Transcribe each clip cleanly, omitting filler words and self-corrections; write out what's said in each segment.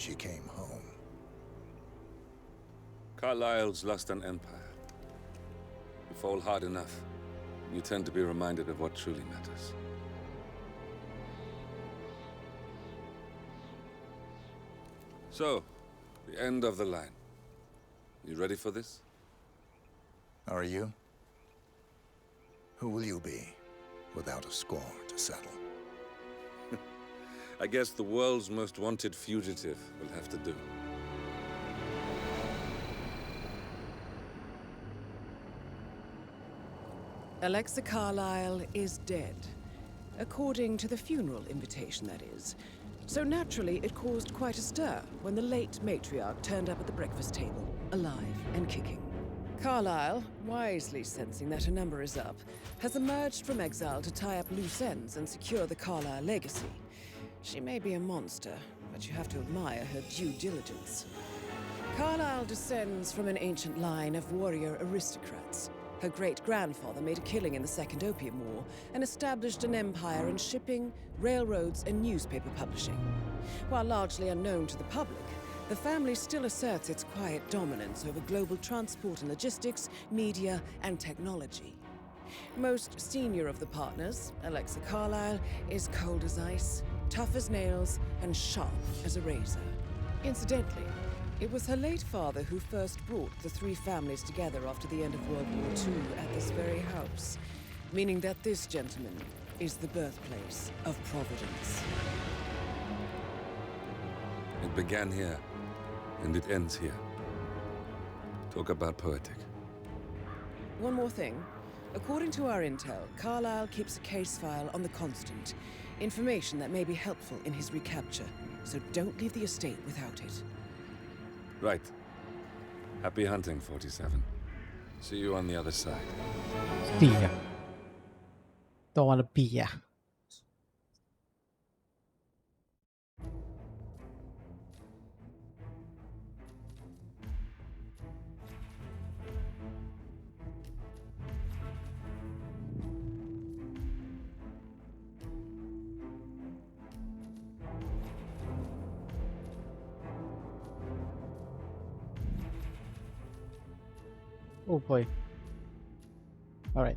she came home. Carlyle's lost an empire. You fall hard enough, you tend to be reminded of what truly matters. So, the end of the line. You ready for this? Are you? Who will you be, without a score to settle? I guess the world's most wanted fugitive will have to do. Alexa Carlyle is dead. According to the funeral invitation, that is. So naturally, it caused quite a stir when the late matriarch turned up at the breakfast table, alive and kicking. Carlyle, wisely sensing that her number is up, has emerged from exile to tie up loose ends and secure the Carlyle legacy. She may be a monster, but you have to admire her due diligence. Carlyle descends from an ancient line of warrior aristocrats. Her great-grandfather made a killing in the Second Opium War and established an empire in shipping, railroads, and newspaper publishing. While largely unknown to the public, the family still asserts its quiet dominance over global transport and logistics, media, and technology. Most senior of the partners, Alexa Carlyle, is cold as ice, tough as nails, and sharp as a razor. Incidentally, it was her late father who first brought the three families together after the end of World War II at this very house, meaning that this gentleman is the birthplace of Providence. It began here, and it ends here. Talk about poetic. One more thing. According to our intel, Carlyle keeps a case file on the Constant. Information that may be helpful in his recapture, so don't leave the estate without it. Right. Happy hunting, 47. See you on the other side. Tia. Don't want to be ya. Oh boy. All right.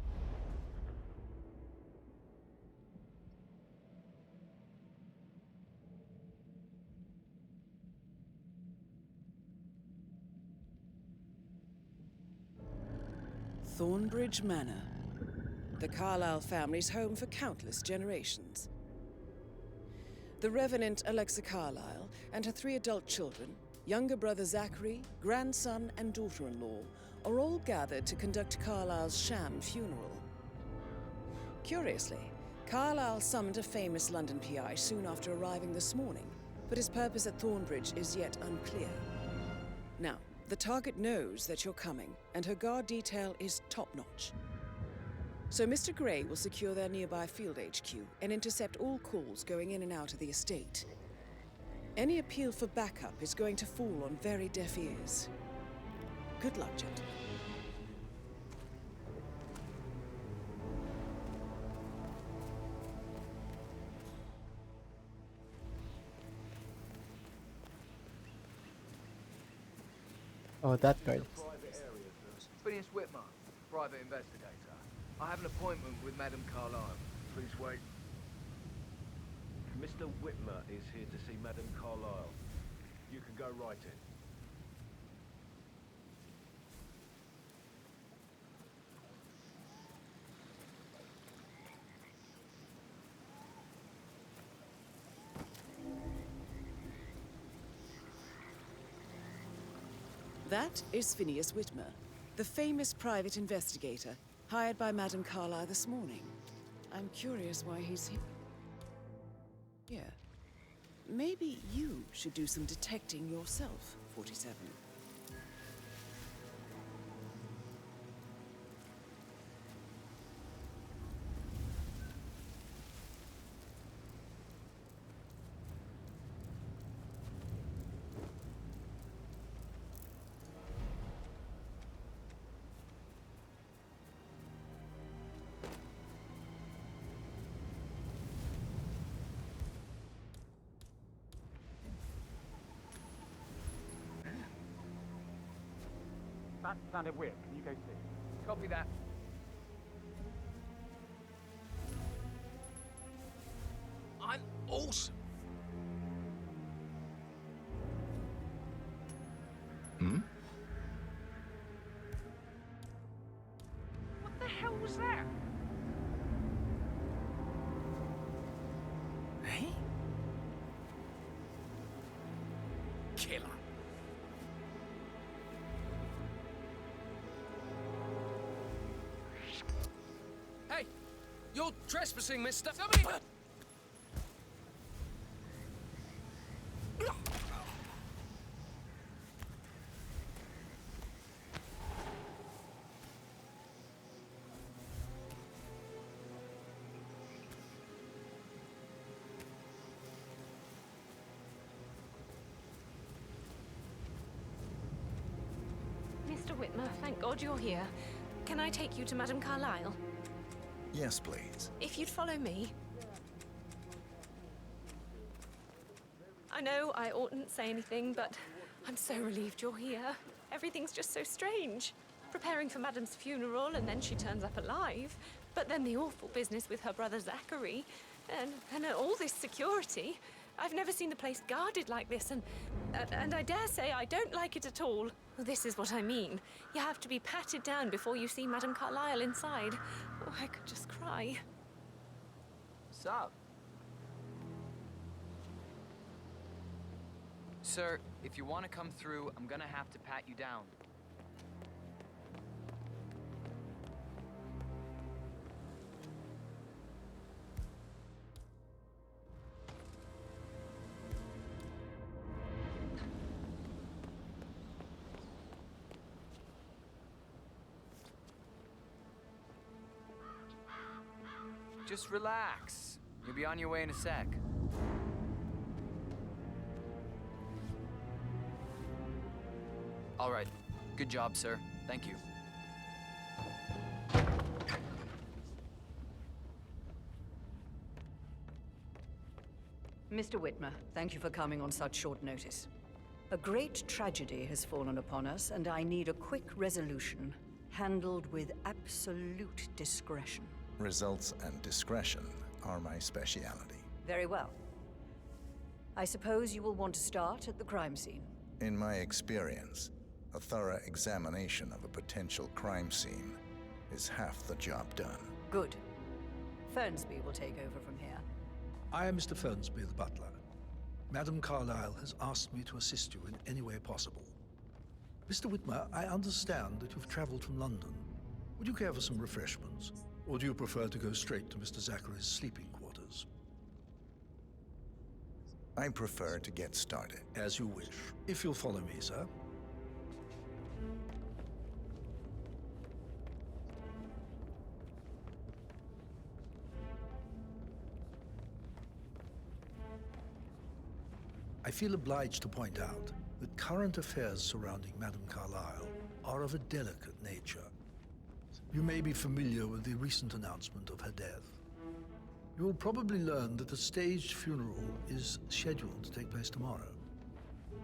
Thornbridge Manor. The Carlyle family's home for countless generations. The Revenant Alexa Carlyle and her 3 adult children, younger brother Zachary, grandson, and daughter-in-law, are all gathered to conduct Carlyle's sham funeral. Curiously, Carlyle summoned a famous London PI soon after arriving this morning, but his purpose at Thornbridge is yet unclear. Now, the target knows that you're coming, and her guard detail is top-notch. So Mr. Gray will secure their nearby field HQ and intercept all calls going in and out of the estate. Any appeal for backup is going to fall on very deaf ears. Good luck, gentlemen. Oh, that guy. Phineas Whitmer, private investigator. I have an appointment with Madame Carlyle. Please wait. Mr. Whitmer is here to see Madame Carlyle. You can go right in. That is Phineas Whitmer, the famous private investigator hired by Madame Carlyle this morning. I'm curious why he's here. Maybe you should do some detecting yourself, 47. That sounded weird. Can you go see? Copy that. I'm awesome. What the hell was that? Eh? Killer. Hey! You're trespassing, mister! Somebody... Mr. Whitmer, thank God you're here. Can I take you to Madame Carlyle? Yes, please. If you'd follow me. I know I oughtn't say anything, but I'm so relieved you're here. Everything's just so strange. Preparing for Madame's funeral, and then she turns up alive. But then the awful business with her brother Zachary, and all this security. I've never seen the place guarded like this, and I dare say I don't like it at all. This is what I mean. You have to be patted down before you see Madame Carlyle inside. Oh, I could just cry. Sup? Sir, if you want to come through, I'm gonna have to pat you down. Just relax. You'll be on your way in a sec. All right. Good job, sir. Thank you. Mr. Whitmer, thank you for coming on such short notice. A great tragedy has fallen upon us, and I need a quick resolution, handled with absolute discretion. Results and discretion are my speciality. Very well. I suppose you will want to start at the crime scene. In my experience, a thorough examination of a potential crime scene is half the job done. Good. Fernsby will take over from here. I am Mr. Fernsby, the butler. Madame Carlyle has asked me to assist you in any way possible. Mr. Whitmer, I understand that you've traveled from London. Would you care for some refreshments? Or do you prefer to go straight to Mr. Zachary's sleeping quarters? I prefer to get started. As you wish. If you'll follow me, sir. I feel obliged to point out that current affairs surrounding Madame Carlyle are of a delicate nature. You may be familiar with the recent announcement of her death. You will probably learn that a staged funeral is scheduled to take place tomorrow.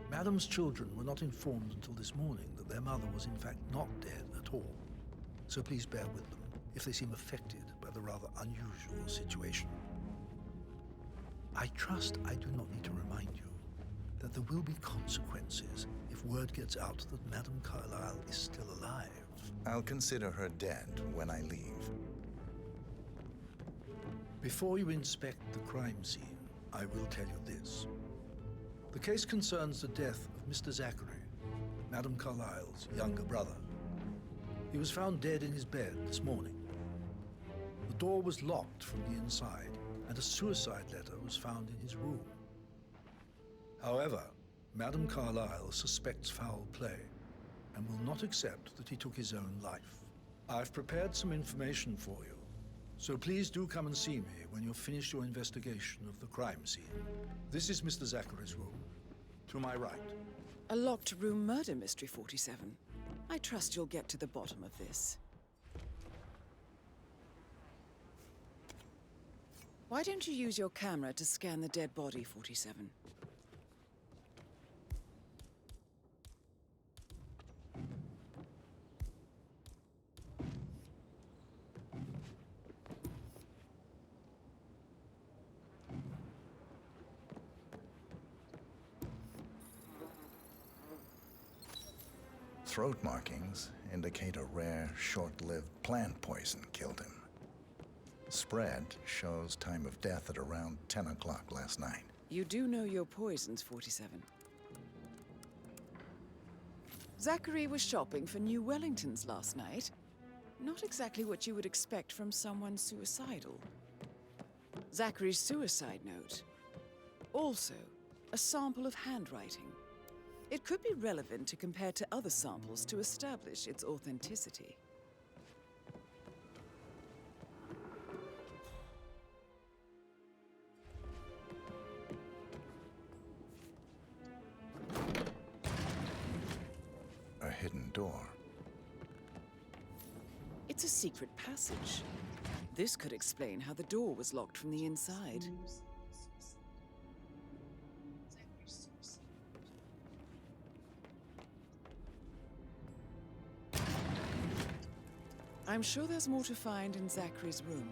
Madame's children were not informed until this morning that their mother was in fact not dead at all. So please bear with them if they seem affected by the rather unusual situation. I trust I do not need to remind you that there will be consequences if word gets out that Madame Carlyle is still alive. I'll consider her dead when I leave. Before you inspect the crime scene, I will tell you this. The case concerns the death of Mr. Zachary, Madame Carlyle's younger brother. He was found dead in his bed this morning. The door was locked from the inside, and a suicide letter was found in his room. However, Madame Carlyle suspects foul play and will not accept that he took his own life. I've prepared some information for you, so please do come and see me when you've finished your investigation of the crime scene. This is Mr. Zachary's room. To my right. A locked room murder mystery, 47. I trust you'll get to the bottom of this. Why don't you use your camera to scan the dead body, 47? throat markings indicate a rare, short-lived plant poison killed him. Spread shows time of death at around 10 o'clock last night. You do know your poisons, 47. Zachary was shopping for new Wellingtons last night. Not exactly what you would expect from someone suicidal. Zachary's suicide note. Also, a sample of handwriting. It could be relevant to compare to other samples to establish its authenticity. A hidden door. It's a secret passage. This could explain how the door was locked from the inside. I'm sure there's more to find in Zachary's room.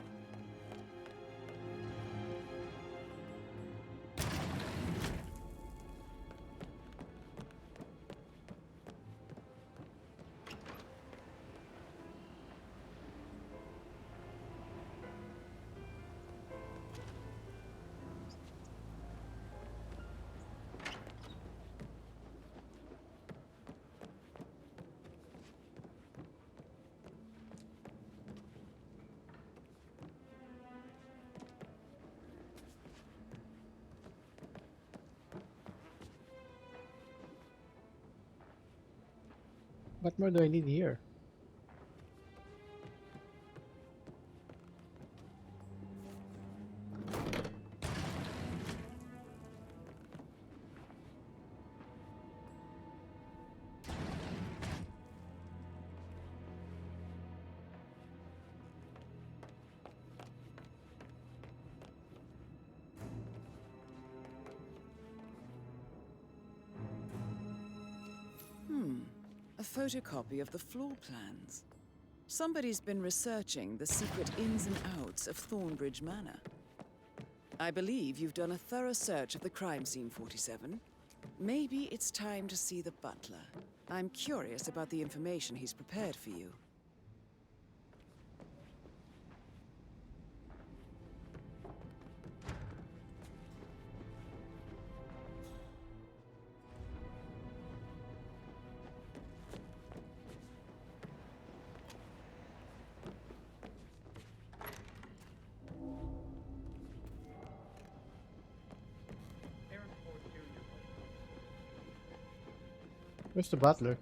What more do I need here? A photocopy of the floor plans. Somebody's been researching the secret ins and outs of Thornbridge Manor. I believe you've done a thorough search of the crime scene, 47. Maybe it's time to see the butler. I'm curious about the information he's prepared for you. Where's the butler?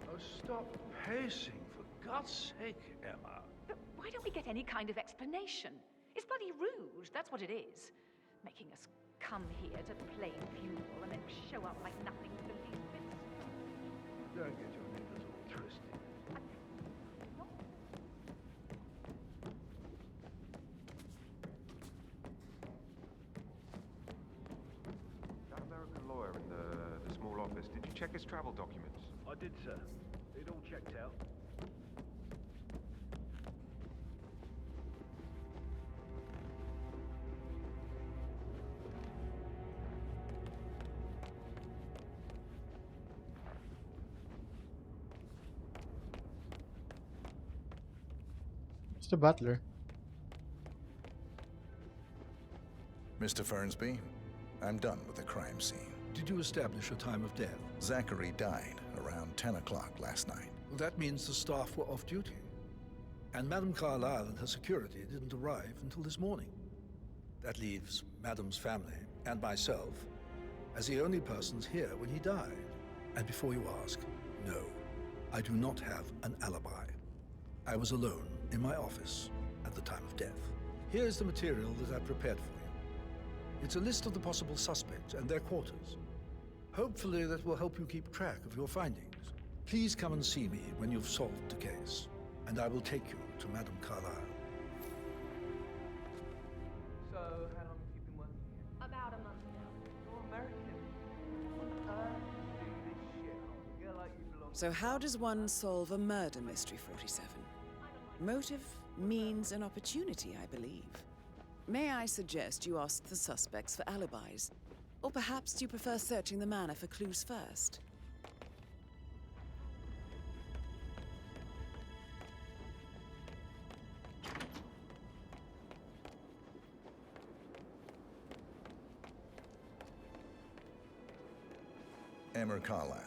Oh, stop pacing, for God's sake, Emma. But why don't we get any kind of explanation? It's bloody rude, that's what it is. Making us come here to plain funeral and then show up like nothing for the least bit. Don't get your neighbors all twisted. That American lawyer in the small office, did you check his travel documents? I did, sir. It all checked out. Where's the butler? Mr. Fernsby, I'm done with the crime scene. Did you establish a time of death? Zachary died around 10 o'clock last night. Well, that means the staff were off duty. And Madame Carlyle and her security didn't arrive until this morning. That leaves Madame's family and myself as the only persons here when he died. And before you ask, no, I do not have an alibi. I was alone in my office at the time of death. Here's the material that I prepared for you. It's a list of the possible suspects and their quarters. Hopefully that will help you keep track of your findings. Please come and see me when you've solved the case, and I will take you to Madame Carlyle. So, how long have you been working here? About a month now. You're American. What on earth do this shit? A girl like you belongs. So how does one solve a murder mystery, 47? Motive, means, and opportunity, I believe. May I suggest you ask the suspects for alibis? Or perhaps you prefer searching the manor for clues first? Emma Carlyle,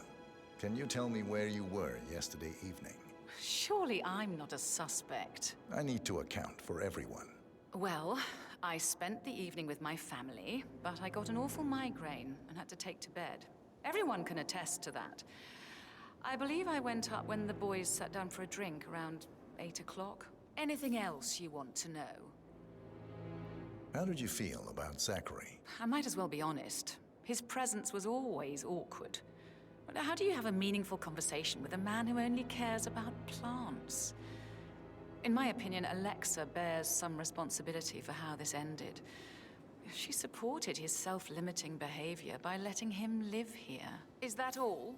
can you tell me where you were yesterday evening? Surely I'm not a suspect. I need to account for everyone. Well, I spent the evening with my family, but I got an awful migraine and had to take to bed. Everyone can attest to that. I believe I went up when the boys sat down for a drink around 8 o'clock. Anything else you want to know? How did you feel about Zachary? I might as well be honest. His presence was always awkward. But how do you have a meaningful conversation with a man who only cares about plants? In my opinion, Alexa bears some responsibility for how this ended. She supported his self-limiting behavior by letting him live here. Is that all?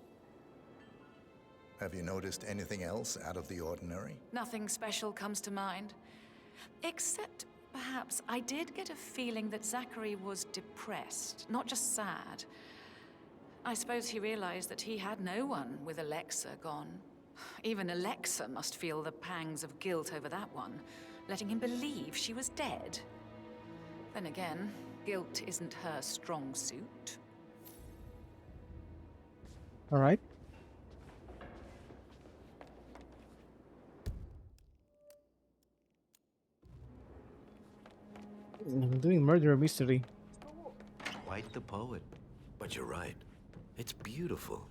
Have you noticed anything else out of the ordinary? Nothing special comes to mind. Except, perhaps, I did get a feeling that Zachary was depressed, not just sad. I suppose he realized that he had no one with Alexa gone. Even Alexa must feel the pangs of guilt over that one, letting him believe she was dead. Then again, guilt isn't her strong suit. All right. I'm doing murder mystery. Quite the poet. But you're right. It's beautiful.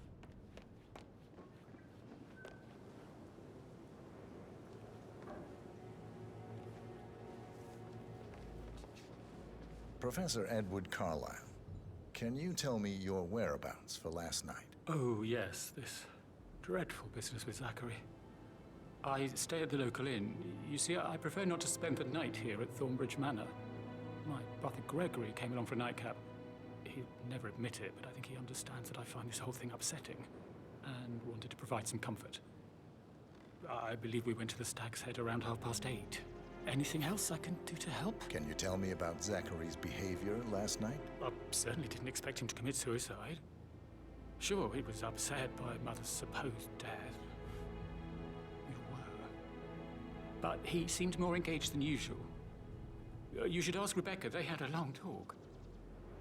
Professor Edward Carlyle, can you tell me your whereabouts for last night? Oh, yes, this dreadful business with Zachary. I stay at the local inn. You see, I prefer not to spend the night here at Thornbridge Manor. My brother Gregory came along for a nightcap. He'd never admit it, but I think he understands that I find this whole thing upsetting and wanted to provide some comfort. I believe we went to the Stag's Head around 8:30. Anything else I can do to help? Can you tell me about Zachary's behavior last night? I certainly didn't expect him to commit suicide. Sure, he was upset by Mother's supposed death. You were. But he seemed more engaged than usual. You should ask Rebecca. They had a long talk.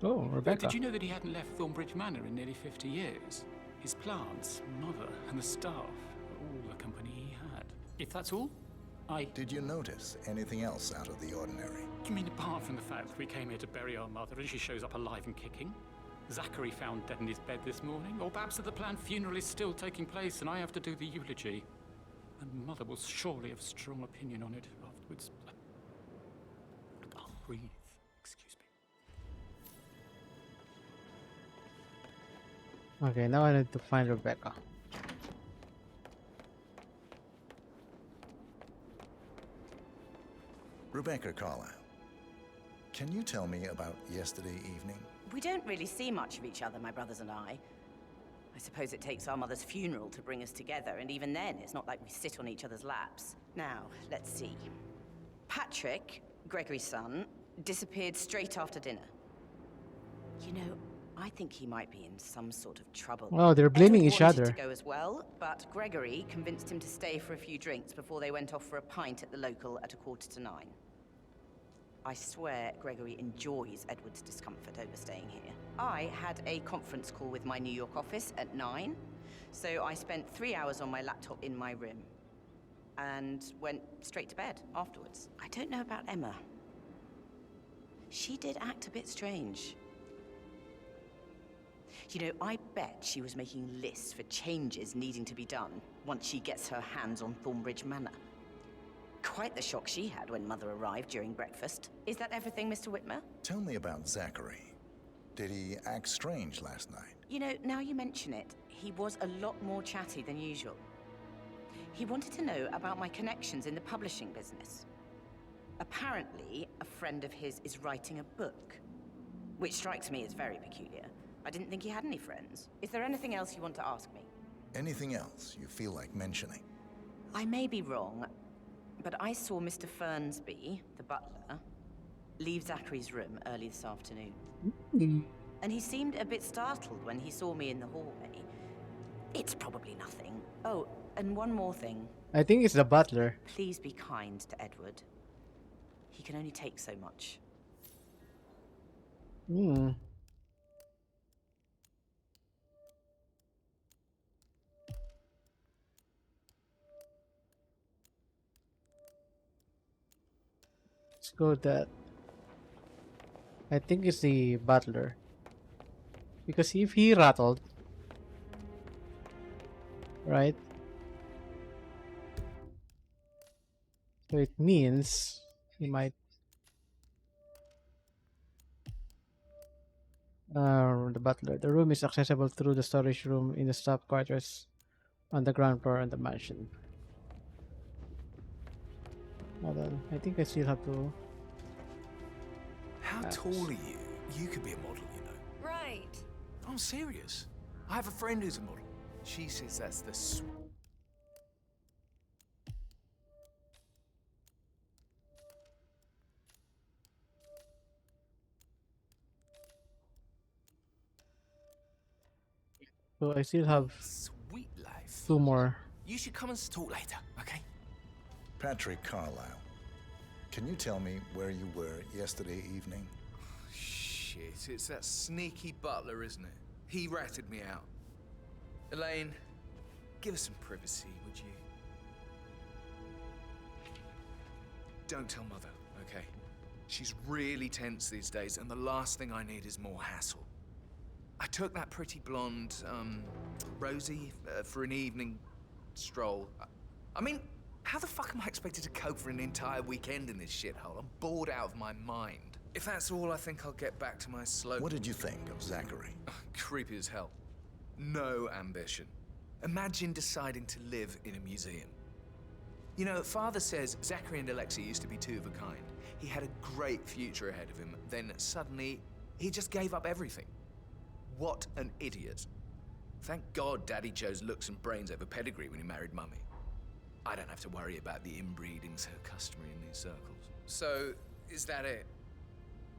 Oh, Rebecca. Did you know that he hadn't left Thornbridge Manor in nearly 50 years? His plants, Mother, and the staff, all the company he had. If that's all, Did you notice anything else out of the ordinary? You mean apart from the fact that we came here to bury our mother and she shows up alive and kicking? Zachary found dead in his bed this morning? Or perhaps that the planned funeral is still taking place and I have to do the eulogy? And Mother will surely have a strong opinion on it afterwards. I can't breathe. Excuse me. Okay, now I need to find Rebecca. Rebecca Carlyle, can you tell me about yesterday evening? We don't really see much of each other, my brothers and I. I suppose it takes our mother's funeral to bring us together, and even then, it's not like we sit on each other's laps. Now, let's see. Patrick, Gregory's son, disappeared straight after dinner. You know, I think he might be in some sort of trouble. Oh, they're blaming Edward each wanted other. to go as well, but Gregory convinced him to stay for a few drinks before they went off for a pint at the local at 9:15. I swear Gregory enjoys Edward's discomfort over staying here. I had a conference call with my New York office at 9, so I spent 3 hours on my laptop in my room and went straight to bed afterwards. I don't know about Emma. She did act a bit strange. You know, I bet she was making lists for changes needing to be done once she gets her hands on Thornbridge Manor. Quite the shock she had when Mother arrived during breakfast. Is that everything, Mr. Whitmer? Tell me about Zachary. Did he act strange last night? You know, now you mention it, he was a lot more chatty than usual. He wanted to know about my connections in the publishing business. Apparently, a friend of his is writing a book, which strikes me as very peculiar. I didn't think he had any friends. Is there anything else you want to ask me? Anything else you feel like mentioning? I may be wrong, but I saw Mr. Fernsby, the butler, leave Zachary's room early this afternoon. Mm. And he seemed a bit startled when he saw me in the hallway. It's probably nothing. Oh, and one more thing. I think it's the butler. Please be kind to Edward. He can only take so much. Hmm. Let's go with that. I think it's the butler. Because if he rattled, right? So it means he might. The butler. The room is accessible through the storage room in the staff quarters on the ground floor of the mansion. Hold on. I think I still have to. How tall are you? You could be a model, you know. Right. I'm serious. I have a friend who's a model. She says that's the So I still have sweet life. 2 more. You should come and talk later, okay? Patrick Carlisle, can you tell me where you were yesterday evening? Shit, it's that sneaky butler, isn't it? He ratted me out. Elaine, give us some privacy, would you? Don't tell Mother, okay? She's really tense these days, and the last thing I need is more hassle. I took that pretty blonde, Rosie, for an evening stroll. I mean, how the fuck am I expected to cope for an entire weekend in this shithole? I'm bored out of my mind. If that's all, I think I'll get back to my slow... What did you think of Zachary? Creepy as hell. No ambition. Imagine deciding to live in a museum. You know, Father says Zachary and Alexei used to be two of a kind. He had a great future ahead of him, then suddenly, he just gave up everything. What an idiot. Thank God Daddy chose looks and brains over pedigree when he married Mummy. I don't have to worry about the inbreeding so customary in these circles. So, is that it?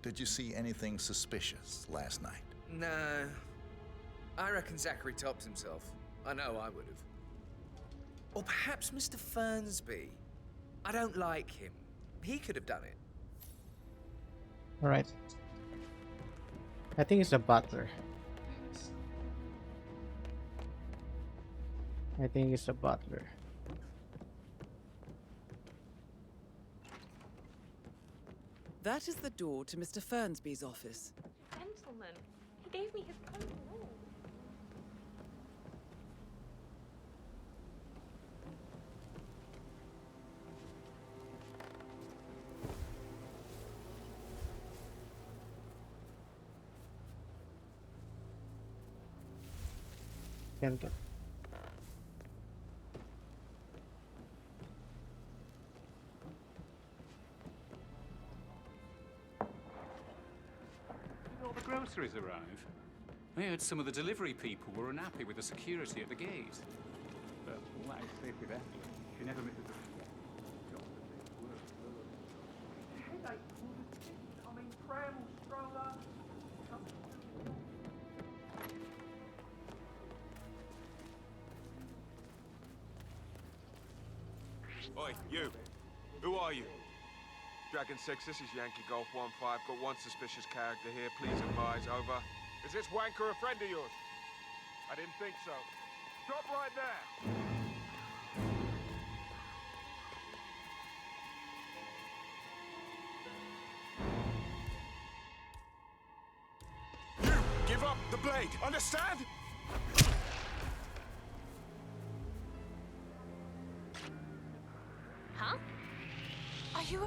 Did you see anything suspicious last night? No. I reckon Zachary topped himself. I know I would have. Or perhaps Mr. Fernsby. I don't like him. He could have done it. Alright. I think it's the butler. I think it's the butler. That is the door to Mr. Fernsby's office. Gentleman. He gave me his coat and all. Can't. All the groceries arrive. I heard some of the delivery people were unhappy with the security at the gate. But all that is safe with Emily. She never misses a Oi, you. Who are you? Dragon 6, this is Yankee Golf 1-5. Got one suspicious character here. Please advise. Over. Is this wanker a friend of yours? I didn't think so. Stop right there. You! Give up the blade! Understand? Huh? Are you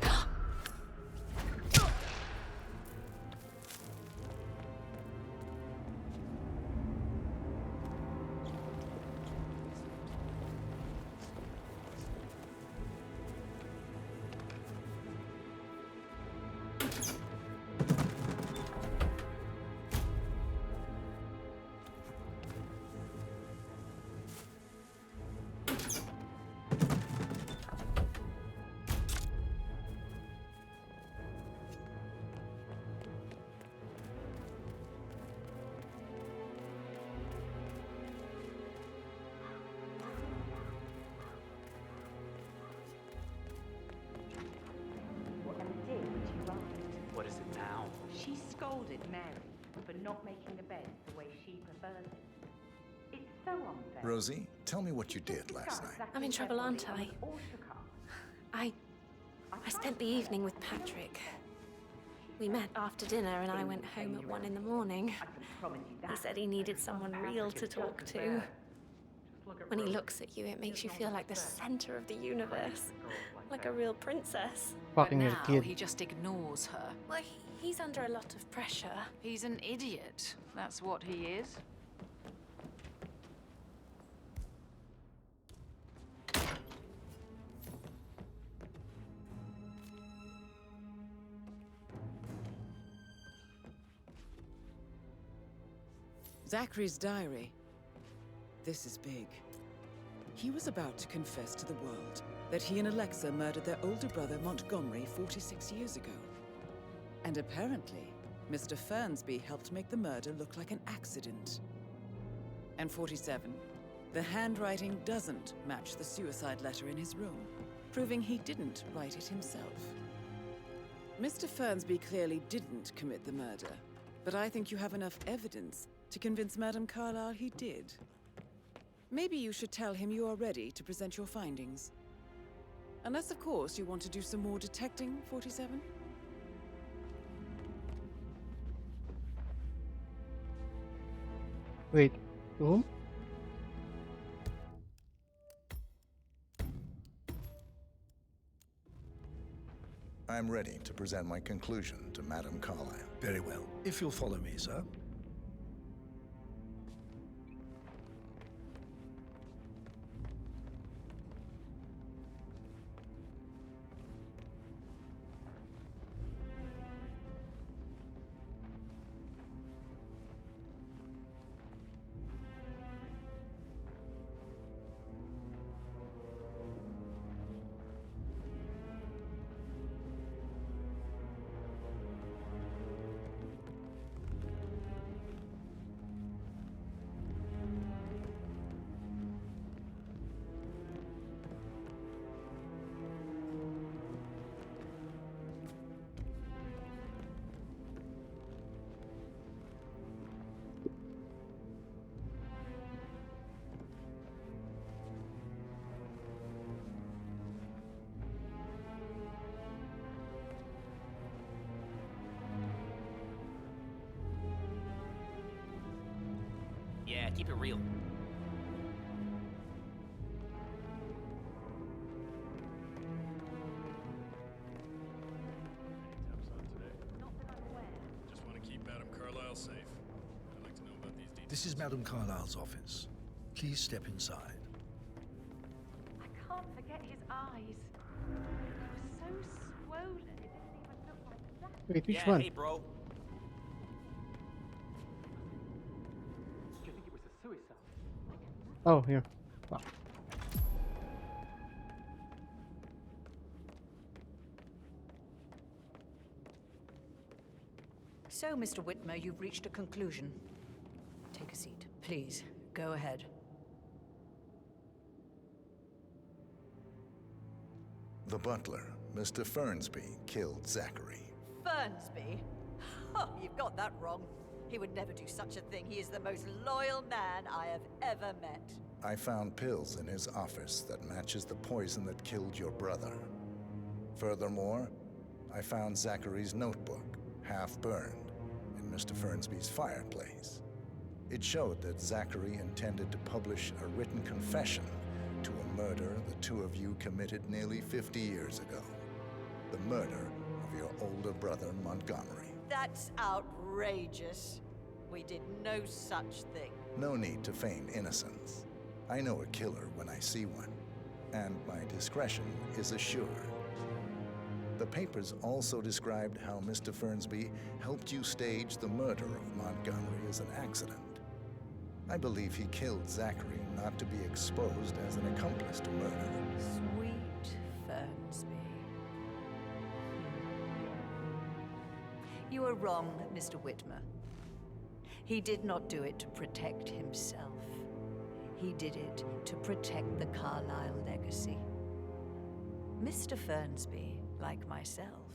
not making the bed the way she prefers it. It's so unfair. Rosie, tell me what you did last night. I'm in trouble, aren't I? I spent the evening with Patrick. We met after dinner and I went home at 1 in the morning. He said he needed someone real to talk to. When he looks at you, it makes you feel like the center of the universe. Like a real princess. Fucking but little now kid. he just ignores her. Well, he's under a lot of pressure. He's an idiot. That's what he is. Zachary's diary. This is big. He was about to confess to the world that he and Alexa murdered their older brother Montgomery 46 years ago. And apparently, Mr. Fernsby helped make the murder look like an accident. And 47, the handwriting doesn't match the suicide letter in his room, proving he didn't write it himself. Mr. Fernsby clearly didn't commit the murder, but I think you have enough evidence to convince Madame Carlyle he did. Maybe you should tell him you are ready to present your findings. Unless, of course, you want to do some more detecting, 47? Wait, whom? I'm ready to present my conclusion to Madame Carlyle. Very well. If you'll follow me, sir. Yeah, keep it real. Just want to keep Madame Carlyle safe. I'd like to know about these details. This is Madame Carlyle's office. Please step inside. I can't forget his eyes. They were so swollen, it didn't even look like that. Wait, which yeah, one? Hey, bro. Do you think it was a suicide? Oh, here. Wow. So, Mr. Whitmer, you've reached a conclusion. Take a seat. Please, go ahead. The butler, Mr. Fernsby, killed Zachary. Fernsby? Oh, you've got that wrong. He would never do such a thing. He is the most loyal man I have ever met. I found pills in his office that matches the poison that killed your brother. Furthermore, I found Zachary's notebook, half burned, in Mr. Fernsby's fireplace. It showed that Zachary intended to publish a written confession to a murder the two of you committed nearly 50 years ago. The murder of your older brother, Montgomery. That's outrageous. We did no such thing. No need to feign innocence. I know a killer when I see one, and my discretion is assured. The papers also described how Mr. Fernsby helped you stage the murder of Montgomery as an accident. I believe he killed Zachary not to be exposed as an accomplice to murder. Sweet Fernsby. You are wrong, Mr. Whitmer. He did not do it to protect himself. He did it to protect the Carlyle legacy. Mr. Fernsby, like myself,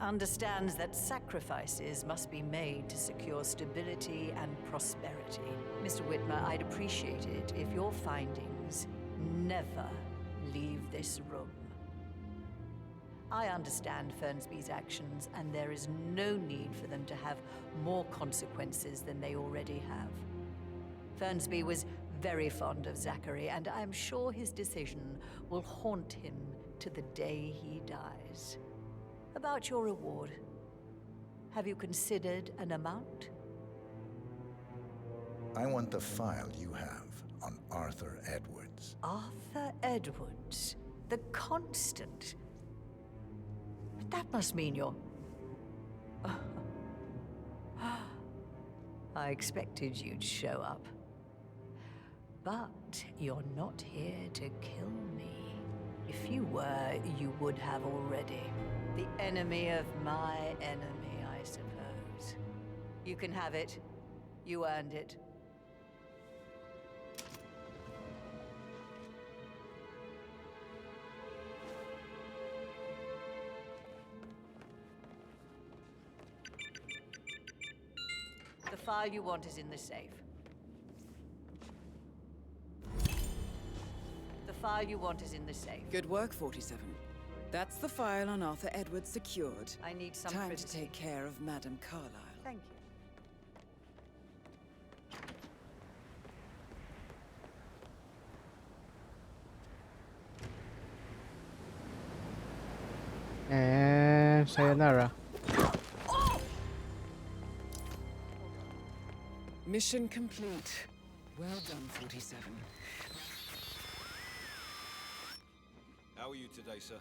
understands that sacrifices must be made to secure stability and prosperity. Mr. Whitmer, I'd appreciate it if your findings never leave this room. I understand Fernsby's actions, and there is no need for them to have more consequences than they already have. Fernsby was very fond of Zachary, and I'm sure his decision will haunt him to the day he dies. About your reward, have you considered an amount? I want the file you have on Arthur Edwards. Arthur Edwards, the Constant. That must mean you're... I expected you'd show up. But you're not here to kill me. If you were, you would have already. The enemy of my enemy, I suppose. You can have it. You earned it. The file you want is in the safe. The file you want is in the safe. Good work, 47. That's the file on Arthur Edwards secured. I need some Time privacy. to take care of Madame Carlyle. Thank you. And sayonara. Mission complete. Well done, 47. How are you today, sir?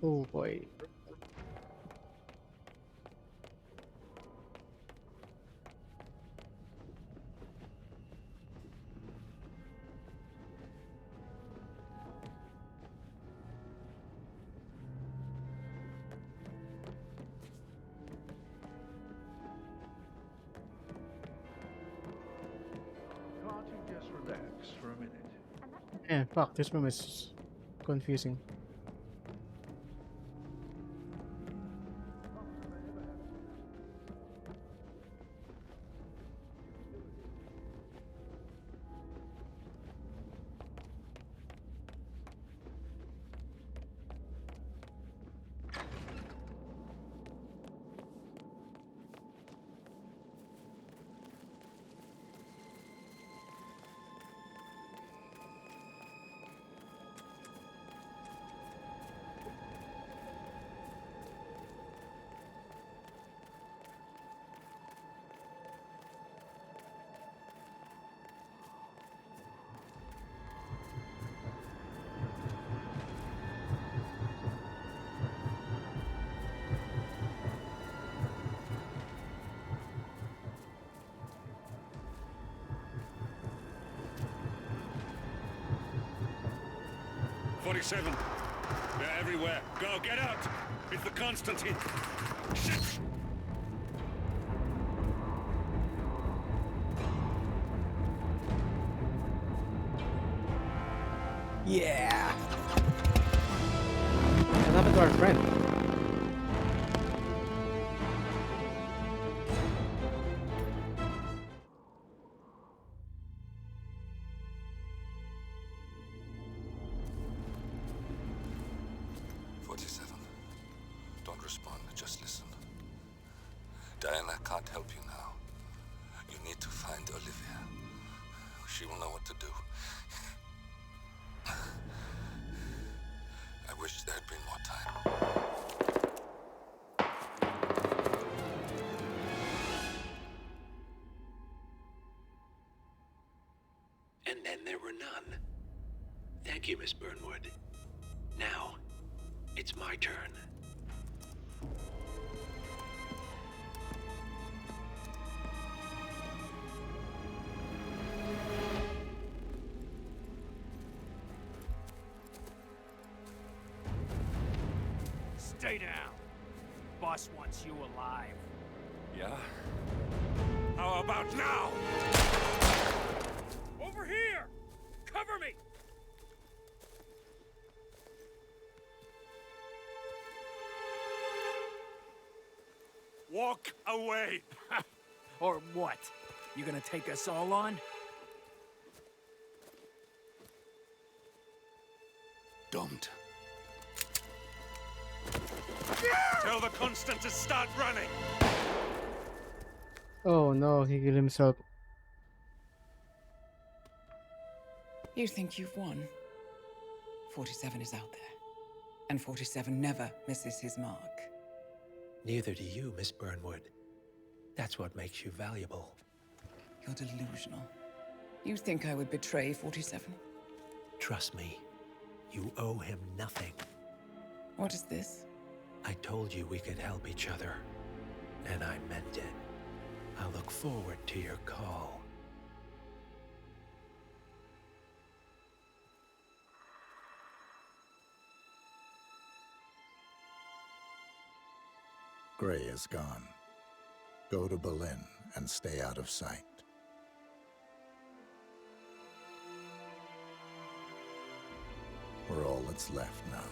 Oh boy. Can't you just relax for a minute? Yeah, fuck, this room is confusing. .47. They're everywhere. Go, get out! It's the Constantine. Shit! Yeah! What happened to our friend? Don't respond, just listen. Diana can't help you now. You need to find Olivia. She will know what to do. I wish there had been more time. And then there were none. Thank you, Miss Burnwood. Now, it's my turn. Stay down. Boss wants you alive. Yeah? How about now? Over here! Cover me! Walk away! Or what? You gonna take us all on? Don't. Tell the Constant to start running! Oh no, he killed himself. You think you've won? 47 is out there. And 47 never misses his mark. Neither do you, Miss Burnwood. That's what makes you valuable. You're delusional. You think I would betray 47? Trust me, you owe him nothing. What is this? I told you we could help each other, and I meant it. I'll look forward to your call. Gray is gone. Go to Berlin and stay out of sight. We're all that's left now.